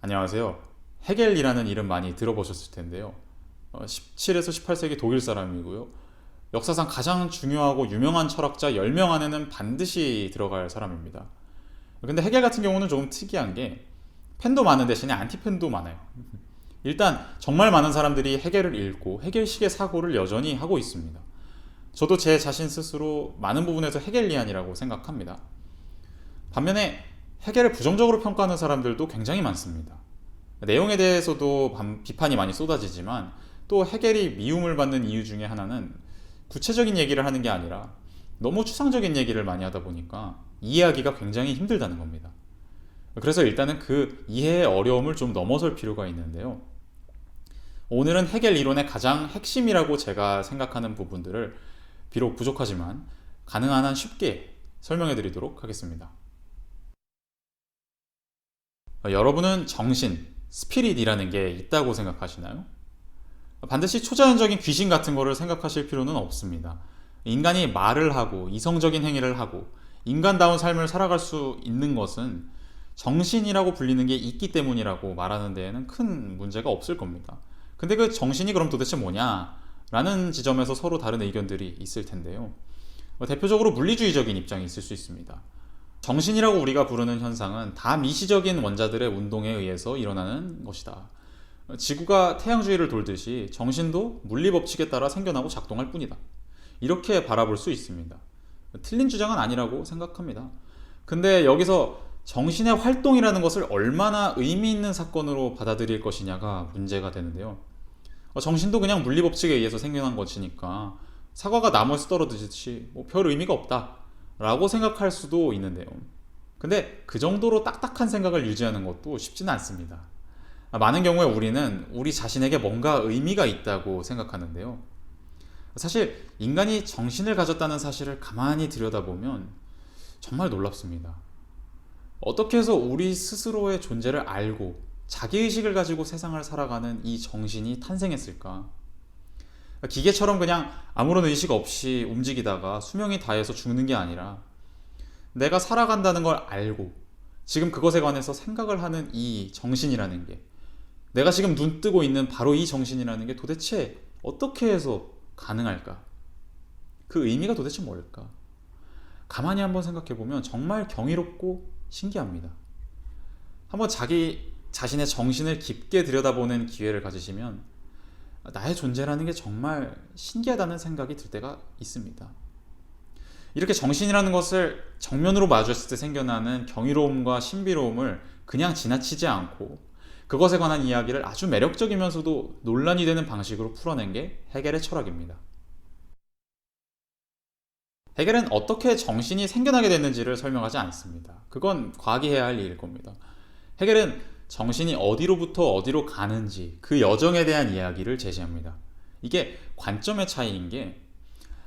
안녕하세요. 헤겔이라는 이름 많이 들어보셨을 텐데요. 17에서 18세기 독일 사람이고요. 역사상 가장 중요하고 유명한 철학자 10명 안에는 반드시 들어갈 사람입니다. 근데 헤겔 같은 경우는 조금 특이한 게 팬도 많은 대신에 안티팬도 많아요. 일단 정말 많은 사람들이 헤겔을 읽고 헤겔식의 사고를 여전히 하고 있습니다. 저도 제 자신 스스로 많은 부분에서 헤겔리안이라고 생각합니다. 반면에 헤겔을 부정적으로 평가하는 사람들도 굉장히 많습니다. 내용에 대해서도 비판이 많이 쏟아지지만 또 헤겔이 미움을 받는 이유 중에 하나는 구체적인 얘기를 하는 게 아니라 너무 추상적인 얘기를 많이 하다 보니까 이해하기가 굉장히 힘들다는 겁니다. 그래서 일단은 그 이해의 어려움을 좀 넘어설 필요가 있는데요. 오늘은 헤겔 이론의 가장 핵심이라고 제가 생각하는 부분들을 비록 부족하지만 가능한 한 쉽게 설명해 드리도록 하겠습니다. 여러분은 정신, 스피릿이라는 게 있다고 생각하시나요? 반드시 초자연적인 귀신 같은 거를 생각하실 필요는 없습니다. 인간이 말을 하고 이성적인 행위를 하고 인간다운 삶을 살아갈 수 있는 것은 정신이라고 불리는 게 있기 때문이라고 말하는 데에는 큰 문제가 없을 겁니다. 근데 그 정신이 그럼 도대체 뭐냐? 라는 지점에서 서로 다른 의견들이 있을 텐데요. 대표적으로 물리주의적인 입장이 있을 수 있습니다. 정신이라고 우리가 부르는 현상은 다 미시적인 원자들의 운동에 의해서 일어나는 것이다. 지구가 태양주위를 돌듯이 정신도 물리 법칙에 따라 생겨나고 작동할 뿐이다. 이렇게 바라볼 수 있습니다. 틀린 주장은 아니라고 생각합니다. 근데 여기서 정신의 활동이라는 것을 얼마나 의미 있는 사건으로 받아들일 것이냐가 문제가 되는데요. 정신도 그냥 물리 법칙에 의해서 생겨난 것이니까 사과가 나무에서 떨어지듯이 별 의미가 없다 라고 생각할 수도 있는데요. 근데 그 정도로 딱딱한 생각을 유지하는 것도 쉽지는 않습니다. 많은 경우에 우리는 우리 자신에게 뭔가 의미가 있다고 생각하는데요. 사실 인간이 정신을 가졌다는 사실을 가만히 들여다보면 정말 놀랍습니다. 어떻게 해서 우리 스스로의 존재를 알고 자기의식을 가지고 세상을 살아가는 이 정신이 탄생했을까? 기계처럼 그냥 아무런 의식 없이 움직이다가 수명이 다해서 죽는 게 아니라 내가 살아간다는 걸 알고 지금 그것에 관해서 생각을 하는 이 정신이라는 게 내가 지금 눈 뜨고 있는 바로 이 정신이라는 게 도대체 어떻게 해서 가능할까? 그 의미가 도대체 뭘까? 가만히 한번 생각해 보면 정말 경이롭고 신기합니다. 한번 자기 자신의 정신을 깊게 들여다보는 기회를 가지시면 나의 존재라는 게 정말 신기하다는 생각이 들 때가 있습니다. 이렇게 정신이라는 것을 정면으로 마주했을 때 생겨나는 경이로움과 신비로움을 그냥 지나치지 않고 그것에 관한 이야기를 아주 매력적이면서도 논란이 되는 방식으로 풀어낸 게 헤겔의 철학입니다. 헤겔은 어떻게 정신이 생겨나게 됐는지를 설명하지 않습니다. 그건 과학이 해야 할 일일 겁니다. 헤겔은 정신이 어디로부터 어디로 가는지 그 여정에 대한 이야기를 제시합니다. 이게 관점의 차이인 게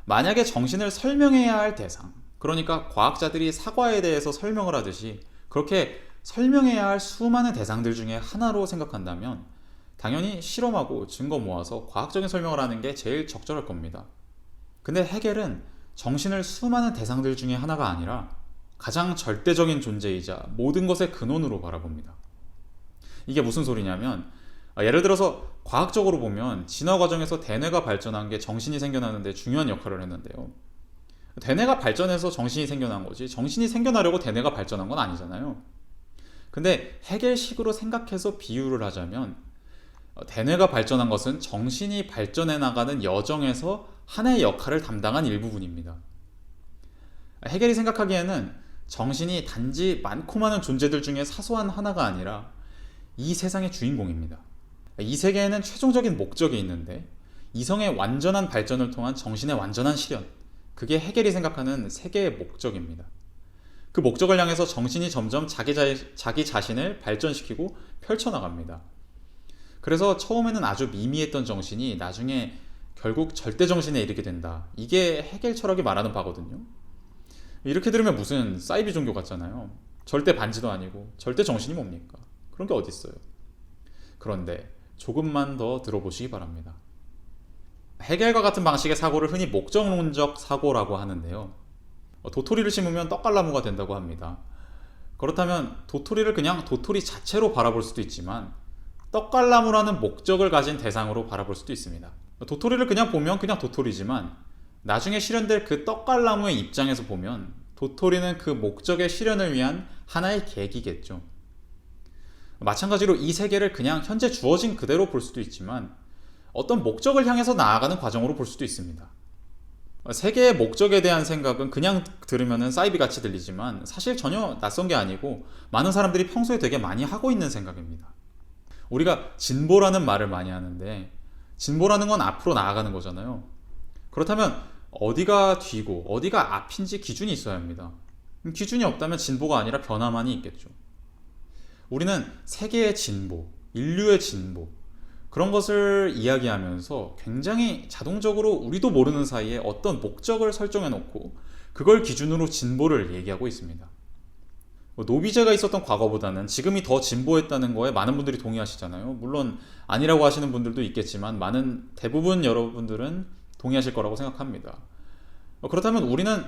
만약에 정신을 설명해야 할 대상, 그러니까 과학자들이 사과에 대해서 설명을 하듯이 그렇게 설명해야 할 수많은 대상들 중에 하나로 생각한다면 당연히 실험하고 증거 모아서 과학적인 설명을 하는 게 제일 적절할 겁니다. 근데 헤겔은 정신을 수많은 대상들 중에 하나가 아니라 가장 절대적인 존재이자 모든 것의 근원으로 바라봅니다. 이게 무슨 소리냐면 예를 들어서 과학적으로 보면 진화 과정에서 대뇌가 발전한 게 정신이 생겨나는데 중요한 역할을 했는데요. 대뇌가 발전해서 정신이 생겨난 거지 정신이 생겨나려고 대뇌가 발전한 건 아니잖아요. 근데 헤겔식으로 생각해서 비유를 하자면 대뇌가 발전한 것은 정신이 발전해 나가는 여정에서 하나의 역할을 담당한 일부분입니다. 헤겔이 생각하기에는 정신이 단지 많고 많은 존재들 중에 사소한 하나가 아니라 이 세상의 주인공입니다. 이 세계에는 최종적인 목적이 있는데 이성의 완전한 발전을 통한 정신의 완전한 실현, 그게 헤겔이 생각하는 세계의 목적입니다. 그 목적을 향해서 정신이 점점 자기 자신을 발전시키고 펼쳐나갑니다. 그래서 처음에는 아주 미미했던 정신이 나중에 결국 절대정신에 이르게 된다. 이게 헤겔 철학이 말하는 바거든요. 이렇게 들으면 무슨 사이비 종교 같잖아요. 절대 반지도 아니고 절대 정신이 뭡니까? 그런 게 어디 있어요? 그런데 조금만 더 들어보시기 바랍니다. 헤겔과 같은 방식의 사고를 흔히 목적론적 사고라고 하는데요. 도토리를 심으면 떡갈나무가 된다고 합니다. 그렇다면 도토리를 그냥 도토리 자체로 바라볼 수도 있지만 떡갈나무라는 목적을 가진 대상으로 바라볼 수도 있습니다. 도토리를 그냥 보면 그냥 도토리지만 나중에 실현될 그 떡갈나무의 입장에서 보면 도토리는 그 목적의 실현을 위한 하나의 계기겠죠. 마찬가지로 이 세계를 그냥 현재 주어진 그대로 볼 수도 있지만 어떤 목적을 향해서 나아가는 과정으로 볼 수도 있습니다. 세계의 목적에 대한 생각은 그냥 들으면 사이비같이 들리지만 사실 전혀 낯선 게 아니고 많은 사람들이 평소에 되게 많이 하고 있는 생각입니다. 우리가 진보라는 말을 많이 하는데 진보라는 건 앞으로 나아가는 거잖아요. 그렇다면 어디가 뒤고 어디가 앞인지 기준이 있어야 합니다. 기준이 없다면 진보가 아니라 변화만이 있겠죠. 우리는 세계의 진보, 인류의 진보 그런 것을 이야기하면서 굉장히 자동적으로 우리도 모르는 사이에 어떤 목적을 설정해 놓고 그걸 기준으로 진보를 얘기하고 있습니다. 노비제가 있었던 과거보다는 지금이 더 진보했다는 거에 많은 분들이 동의하시잖아요. 물론 아니라고 하시는 분들도 있겠지만 대부분 여러분들은 동의하실 거라고 생각합니다. 그렇다면 우리는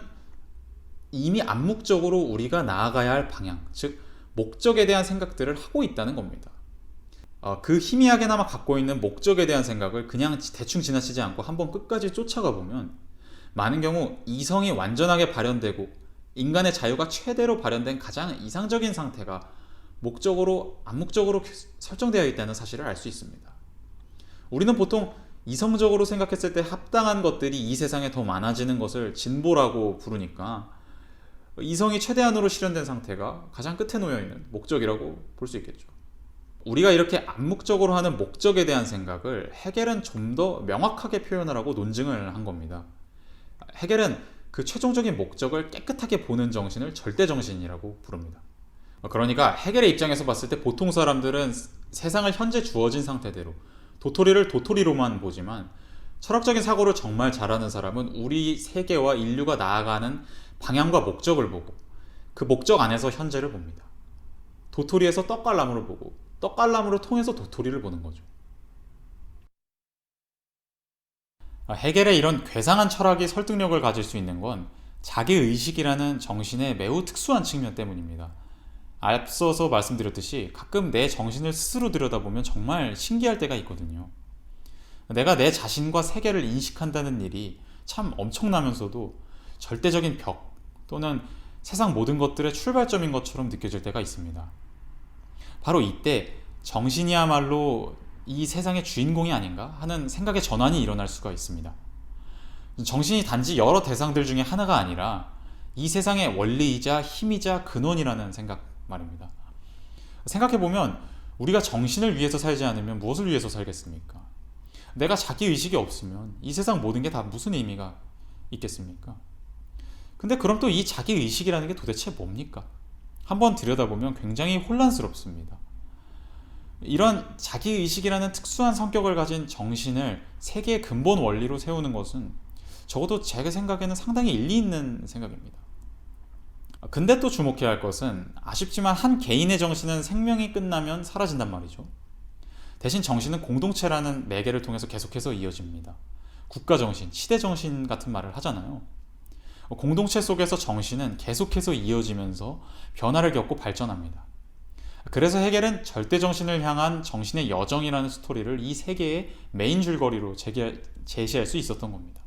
이미 암묵적으로 우리가 나아가야 할 방향, 즉 목적에 대한 생각들을 하고 있다는 겁니다. 그 희미하게나마 갖고 있는 목적에 대한 생각을 그냥 대충 지나치지 않고 한번 끝까지 쫓아가 보면 많은 경우 이성이 완전하게 발현되고 인간의 자유가 최대로 발현된 가장 이상적인 상태가 암묵적으로 설정되어 있다는 사실을 알 수 있습니다. 우리는 보통 이성적으로 생각했을 때 합당한 것들이 이 세상에 더 많아지는 것을 진보라고 부르니까 이성이 최대한으로 실현된 상태가 가장 끝에 놓여있는 목적이라고 볼 수 있겠죠. 우리가 이렇게 암묵적으로 하는 목적에 대한 생각을 헤겔은 좀 더 명확하게 표현하라고 논증을 한 겁니다. 헤겔은 그 최종적인 목적을 깨끗하게 보는 정신을 절대정신이라고 부릅니다. 그러니까 헤겔의 입장에서 봤을 때 보통 사람들은 세상을 현재 주어진 상태대로 도토리를 도토리로만 보지만 철학적인 사고를 정말 잘하는 사람은 우리 세계와 인류가 나아가는 방향과 목적을 보고 그 목적 안에서 현재를 봅니다. 도토리에서 떡갈나무를 보고 떡갈나무를 통해서 도토리를 보는 거죠. 헤겔의 이런 괴상한 철학이 설득력을 가질 수 있는 건 자기의식이라는 정신의 매우 특수한 측면 때문입니다. 앞서서 말씀드렸듯이 가끔 내 정신을 스스로 들여다보면 정말 신기할 때가 있거든요. 내가 내 자신과 세계를 인식한다는 일이 참 엄청나면서도 절대적인 벽 또는 세상 모든 것들의 출발점인 것처럼 느껴질 때가 있습니다. 바로 이때 정신이야말로 이 세상의 주인공이 아닌가 하는 생각의 전환이 일어날 수가 있습니다. 정신이 단지 여러 대상들 중에 하나가 아니라 이 세상의 원리이자 힘이자 근원이라는 생각 말입니다. 생각해보면 우리가 정신을 위해서 살지 않으면 무엇을 위해서 살겠습니까? 내가 자기의식이 없으면 이 세상 모든 게 다 무슨 의미가 있겠습니까? 근데 그럼 또 이 자기의식이라는 게 도대체 뭡니까? 한번 들여다보면 굉장히 혼란스럽습니다. 이런 자기의식이라는 특수한 성격을 가진 정신을 세계의 근본 원리로 세우는 것은 적어도 제 생각에는 상당히 일리 있는 생각입니다. 근데 또 주목해야 할 것은 아쉽지만 한 개인의 정신은 생명이 끝나면 사라진단 말이죠. 대신 정신은 공동체라는 매개를 통해서 계속해서 이어집니다. 국가정신, 시대정신 같은 말을 하잖아요. 공동체 속에서 정신은 계속해서 이어지면서 변화를 겪고 발전합니다. 그래서 헤겔은 절대정신을 향한 정신의 여정이라는 스토리를 이 세계의 메인 줄거리로 제시할 수 있었던 겁니다.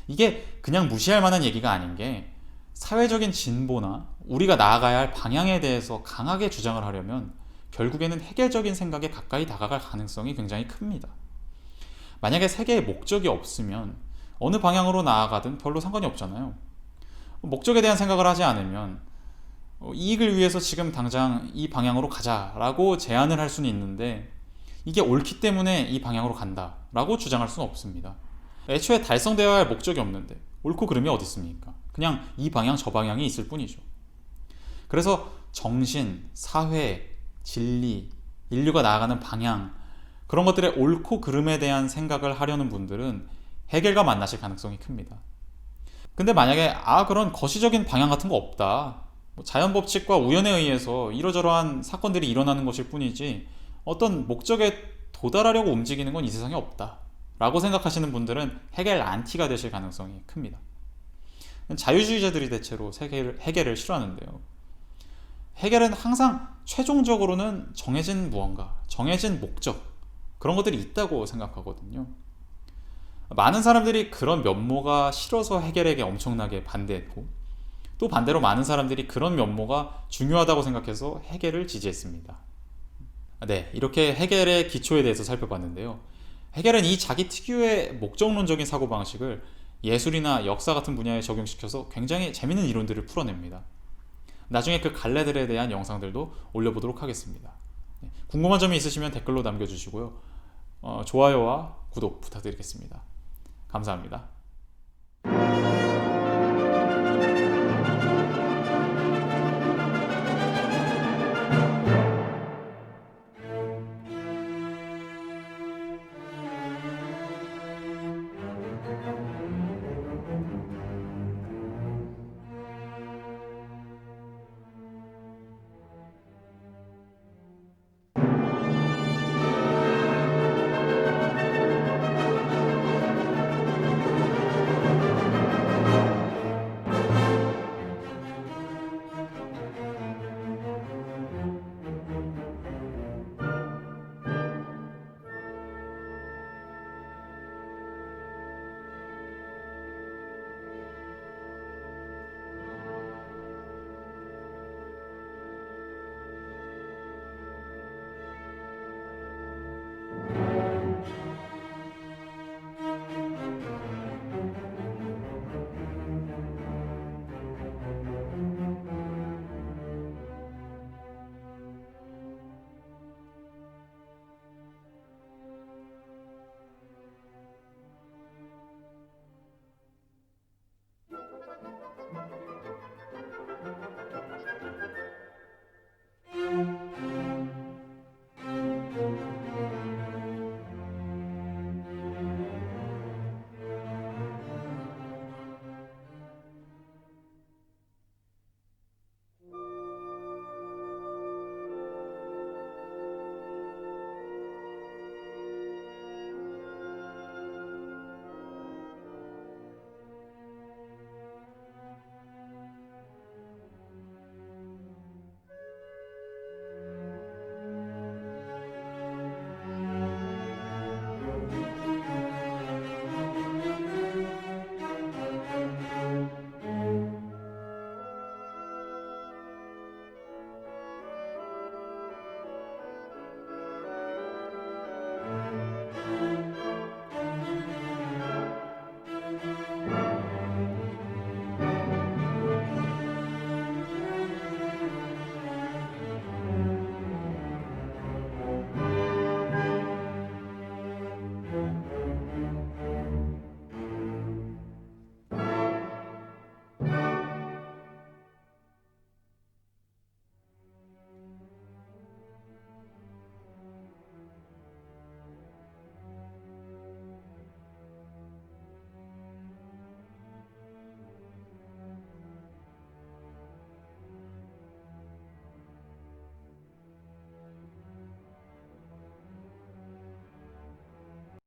이게 그냥 무시할 만한 얘기가 아닌 게 사회적인 진보나 우리가 나아가야 할 방향에 대해서 강하게 주장을 하려면 결국에는 헤겔적인 생각에 가까이 다가갈 가능성이 굉장히 큽니다. 만약에 세계의 목적이 없으면 어느 방향으로 나아가든 별로 상관이 없잖아요. 목적에 대한 생각을 하지 않으면 이익을 위해서 지금 당장 이 방향으로 가자라고 제안을 할 수는 있는데 이게 옳기 때문에 이 방향으로 간다라고 주장할 수는 없습니다. 애초에 달성되어야 할 목적이 없는데 옳고 그름이 어디 있습니까? 그냥 이 방향 저 방향이 있을 뿐이죠. 그래서 정신, 사회, 진리, 인류가 나아가는 방향 그런 것들의 옳고 그름에 대한 생각을 하려는 분들은 헤겔과 만나실 가능성이 큽니다. 근데 만약에 그런 거시적인 방향 같은 거 없다, 자연 법칙과 우연에 의해서 이러저러한 사건들이 일어나는 것일 뿐이지 어떤 목적에 도달하려고 움직이는 건 이 세상에 없다 라고 생각하시는 분들은 헤겔 안티가 되실 가능성이 큽니다. 자유주의자들이 대체로 헤겔을 싫어하는데요. 해겔은 항상 최종적으로는 정해진 무언가, 정해진 목적, 그런 것들이 있다고 생각하거든요. 많은 사람들이 그런 면모가 싫어서 해겔에게 엄청나게 반대했고, 또 반대로 많은 사람들이 그런 면모가 중요하다고 생각해서 해겔을 지지했습니다. 네, 이렇게 해겔의 기초에 대해서 살펴봤는데요. 해겔은 이 자기 특유의 목적론적인 사고방식을 예술이나 역사 같은 분야에 적용시켜서 굉장히 재밌는 이론들을 풀어냅니다. 나중에 그 갈래들에 대한 영상들도 올려보도록 하겠습니다. 궁금한 점이 있으시면 댓글로 남겨주시고요. 좋아요와 구독 부탁드리겠습니다. 감사합니다.